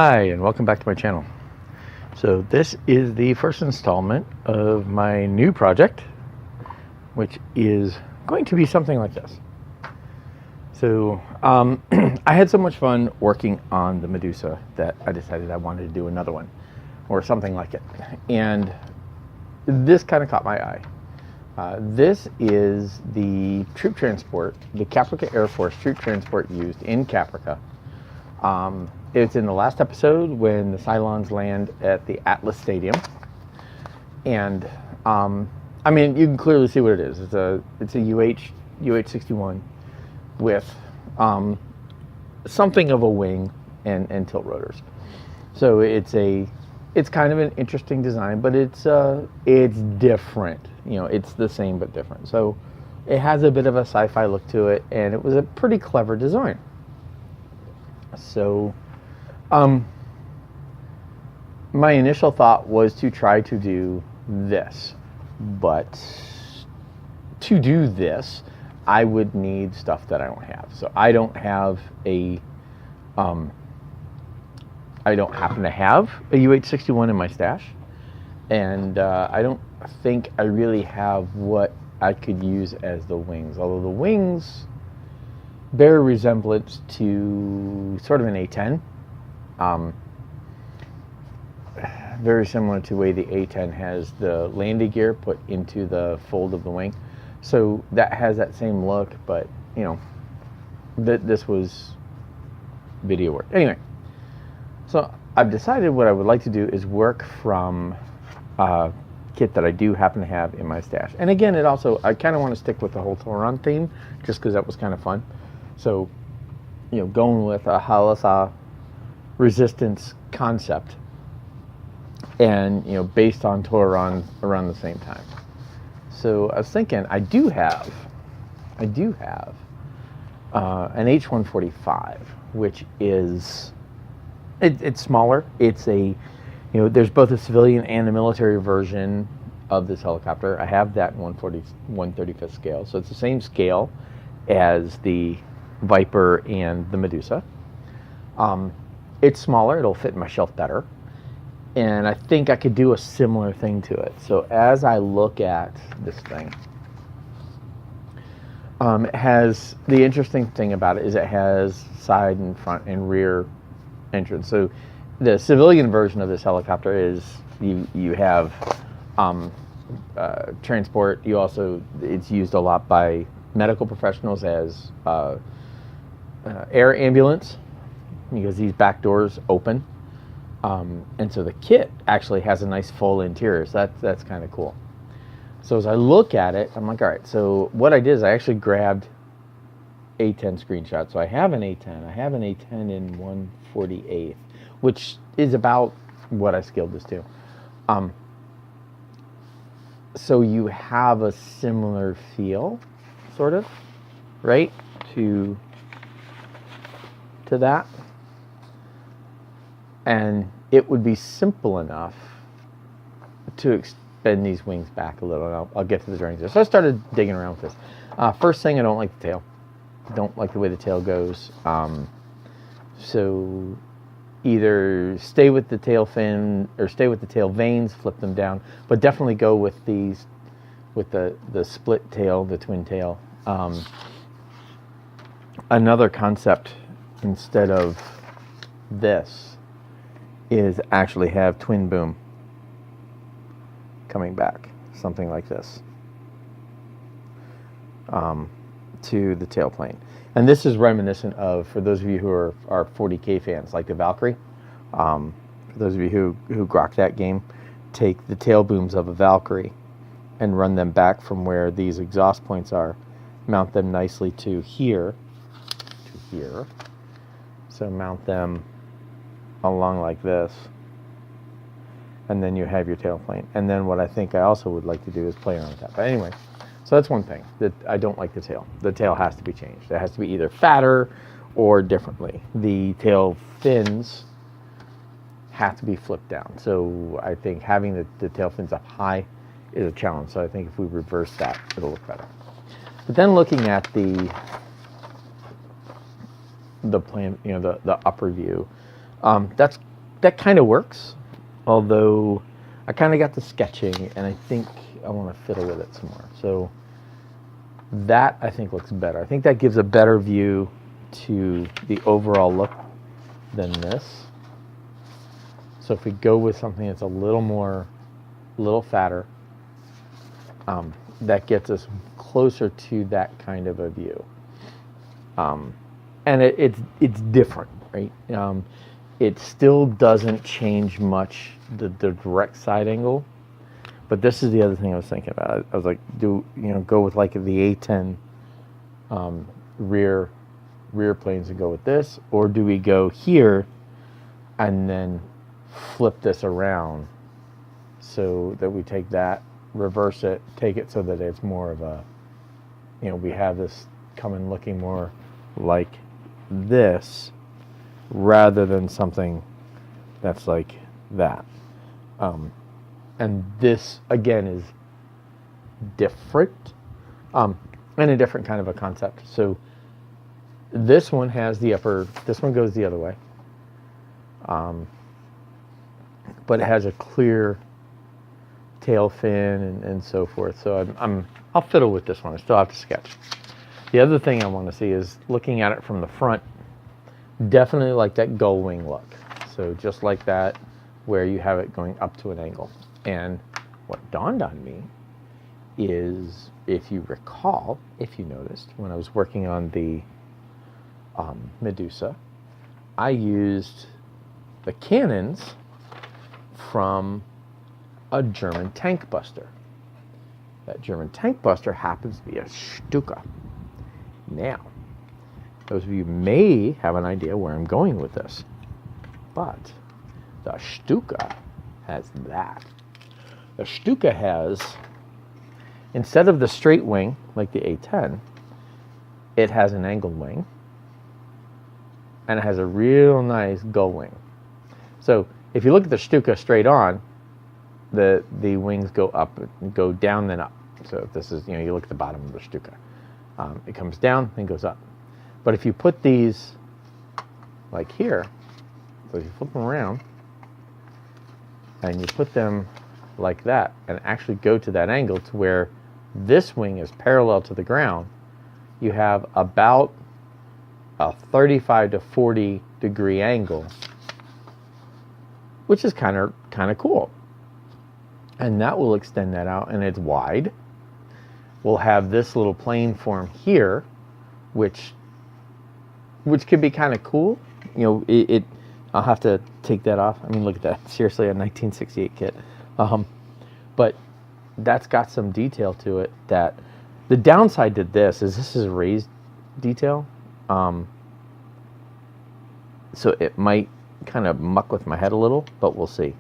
Hi, and welcome back to my channel. So this is the first installment of my new project, which is going to be something like this. So I had so much fun working on the Medusa that I decided I wanted to do another one or something like it. And this kind of caught my eye. This is the troop transport, the Caprica Air Force troop transport used in Caprica. It's in the last episode when the Cylons land at the Atlas Stadium, and I mean, you can clearly see what it is. It's a UH-61 with something of a wing and tilt rotors. So it's kind of an interesting design, but it's different. You know, it's the same but different. So it has a bit of a sci-fi look to it, and it was a pretty clever design. So my initial thought was to try to do this, but to do this, I would need stuff that I don't have. So I don't have I don't happen to have a UH-61 in my stash, and I don't think I really have what I could use as the wings, although the wings bear a resemblance to sort of an A-10. Very similar to the way the A-10 has the landing gear put into the fold of the wing. So that has that same look, but you know, this was video work. Anyway, so I've decided what I would like to do is work from kit that I do happen to have in my stash. And again, I kind of want to stick with the whole Tauron theme, just because that was kind of fun. So, you know, going with a Ha'la'tha resistance concept, and you know, based on Tauron around the same time. So I was thinking, I do have an H-145, which is it's smaller. It's there's both a civilian and a military version of this helicopter. I have that in 1/35th scale, so it's the same scale as the Viper and the Medusa. It's smaller, it'll fit in my shelf better, and I think I could do a similar thing to it. So as I look at this thing, it has, the interesting thing about it is it has side and front and rear entrance. So the civilian version of this helicopter is you have transport. It's used a lot by medical professionals as air ambulance, because these back doors open, and so the kit actually has a nice full interior, so that's kind of cool. So as I look at it, I'm like, all right, so what I did is I actually grabbed A-10 screenshots. So I have an A-10 in 1/48, which is about what I scaled this to. So you have a similar feel, sort of, right, to that, and it would be simple enough to extend these wings back a little, and I'll get to the drawings there. So I started digging around with this. First thing, I don't like the tail. I don't like the way the tail goes. So either stay with the tail fin or stay with the tail vanes, flip them down, but definitely go with these, with the split tail, the twin tail. Another concept instead of this is actually have twin boom coming back, something like this, to the tailplane. And this is reminiscent of, for those of you who are 40K fans, like the Valkyrie. For those of you who grok that game, take the tail booms of a Valkyrie and run them back from where these exhaust points are, mount them nicely to here, so mount them along like this, and then you have your tailplane. And then what I think I also would like to do is play around with that. But anyway, so that's one thing, that I don't like the tail. The tail has to be changed. It has to be either fatter or differently. The tail fins have to be flipped down. So I think having the tail fins up high is a challenge. So I think if we reverse that, it'll look better. But then looking at the plan, you know, the upper view, that's that kind of works, although I kind of got the sketching, and I think I want to fiddle with it some more. So that I think looks better. I think that gives a better view to the overall look than this. So if we go with something that's a little fatter, that gets us closer to that kind of a view. And it's different, right? It still doesn't change much the direct side angle, but this is the other thing I was thinking about. I was like, go with like the A10 rear planes and go with this, or do we go here and then flip this around so that we take that, reverse it, take it so that it's more of a, we have this coming looking more like this rather than something that's like that. And this again is different, and a different kind of a concept. So this one has the upper, this one goes the other way, but it has a clear tail fin and so forth. So I'll fiddle with this one. I still have to sketch. The other thing I want to see is looking at it from the front. Definitely like that gull wing look. So just like that, where you have it going up to an angle. And what dawned on me is, if you recall, if you noticed, when I was working on the Medusa, I used the cannons from a German tank buster. That German tank buster happens to be a Stuka. Now, those of you may have an idea where I'm going with this, but the Stuka has that. The Stuka has, instead of the straight wing like the A10, it has an angled wing, and it has a real nice gull wing. So if you look at the Stuka straight on, the wings go up, go down, then up. So if this is, you look at the bottom of the Stuka. It comes down, then goes up. But if you put these like here, so if you flip them around, and you put them like that, and actually go to that angle to where this wing is parallel to the ground, you have about a 35 to 40 degree angle, which is kind of cool. And that will extend that out, and it's wide. We'll have this little plane form here, which could be kind of cool. I'll have to take that off. I mean, look at that. Seriously, a 1968 kit. But that's got some detail to it. That the downside to this is a raised detail. So it might kind of muck with my head a little, but we'll see.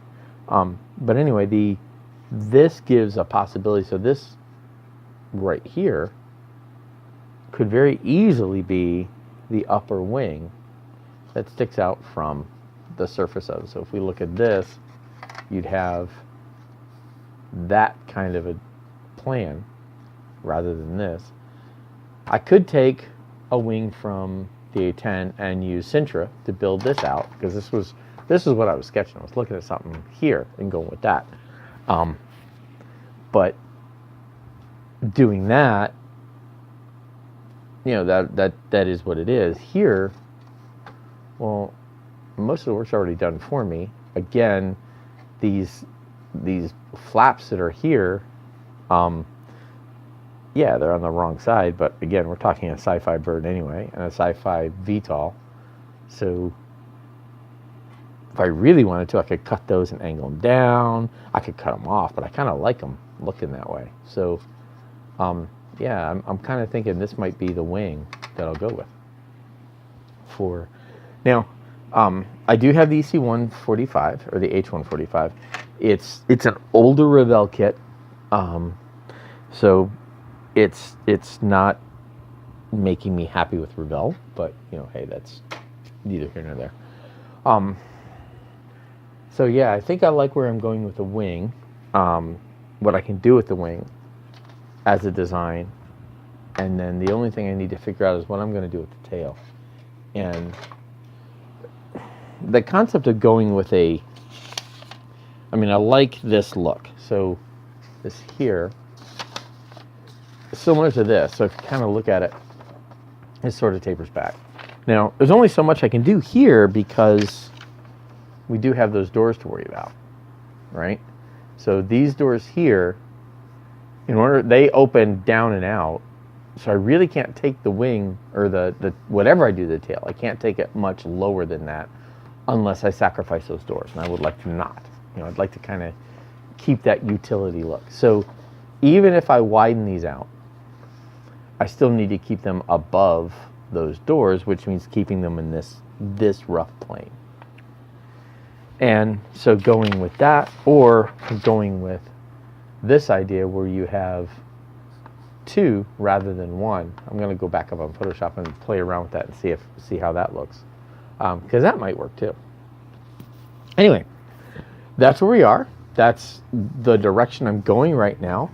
But anyway, this gives a possibility. So this right here could very easily be the upper wing that sticks out from the surface of it. So if we look at this, you'd have that kind of a plan rather than this. I could take a wing from the A10 and use Sintra to build this out, because this is what I was sketching. I was looking at something here and going with that. But doing that, that is what it is. Here, well, most of the work's already done for me. Again, these flaps that are here, yeah, they're on the wrong side, but again, we're talking a sci-fi bird anyway, and a sci-fi Vtol. So if I really wanted to, I could cut those and angle them down. I could cut them off, but I kind of like them looking that way. So yeah, I'm kind of thinking this might be the wing that I'll go with. Now, I do have the EC-145, or the H-145. It's an older Revell kit, so it's not making me happy with Revell, but hey, that's neither here nor there. So yeah, I think I like where I'm going with the wing. What I can do with the wing as a design, and then the only thing I need to figure out is what I'm going to do with the tail. And the concept of going with I like this look. So this here, similar to this. So if you kind of look at it, it sort of tapers back. Now, there's only so much I can do here because we do have those doors to worry about, right? So these doors here, they open down and out. So I really can't take the wing or the whatever I do to the tail. I can't take it much lower than that unless I sacrifice those doors, and I would like to not. I'd like to kind of keep that utility look. So even if I widen these out, I still need to keep them above those doors, which means keeping them in this rough plane. And so going with that, or going with this idea where you have two rather than one. I'm going to go back up on Photoshop and play around with that and see how that looks, because that might work too. Anyway, that's where we are. That's the direction I'm going right now.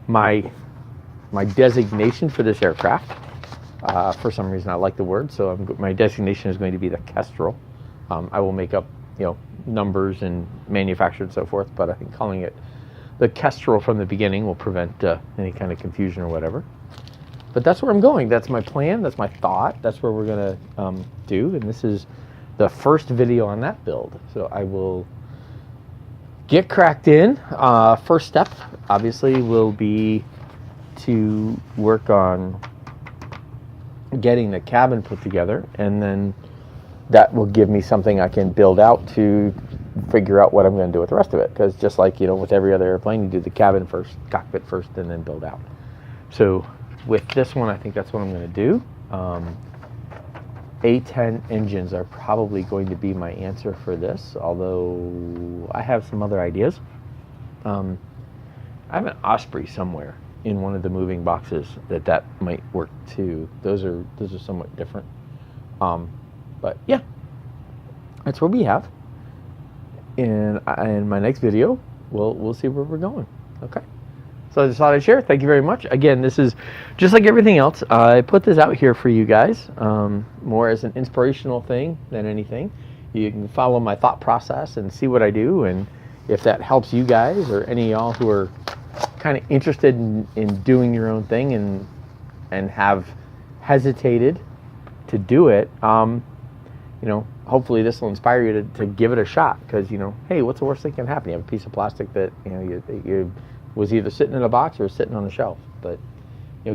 My designation for this aircraft, for some reason I like the word, so my designation is going to be the Kestrel. I will make up numbers and manufacturer and so forth, but I think calling it the Kestrel from the beginning will prevent any kind of confusion or whatever. But that's where I'm going. That's my plan. That's my thought. That's where we're going to do. And this is the first video on that build. So I will get cracked in. First step, obviously, will be to work on getting the cabin put together. And then that will give me something I can build out to figure out what I'm going to do with the rest of it. Because just like, with every other airplane, you do the cabin first, cockpit first, and then build out. So with this one, I think that's what I'm going to do. A10 engines are probably going to be my answer for this, although I have some other ideas. I have an Osprey somewhere in one of the moving boxes that might work too. Those are somewhat different. But yeah, that's what we have. In my next video, we'll see where we're going. Okay. So I just thought I'd share. Thank you very much. Again, this is just like everything else. I put this out here for you guys, more as an inspirational thing than anything. You can follow my thought process and see what I do, and if that helps you guys or any of y'all who are kind of interested in doing your own thing and have hesitated to do it, hopefully this will inspire you to give it a shot, because, hey, what's the worst thing that can happen? You have a piece of plastic that, you was either sitting in a box or sitting on a shelf. But,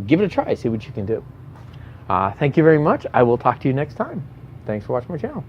give it a try, see what you can do. Thank you very much. I will talk to you next time. Thanks for watching my channel.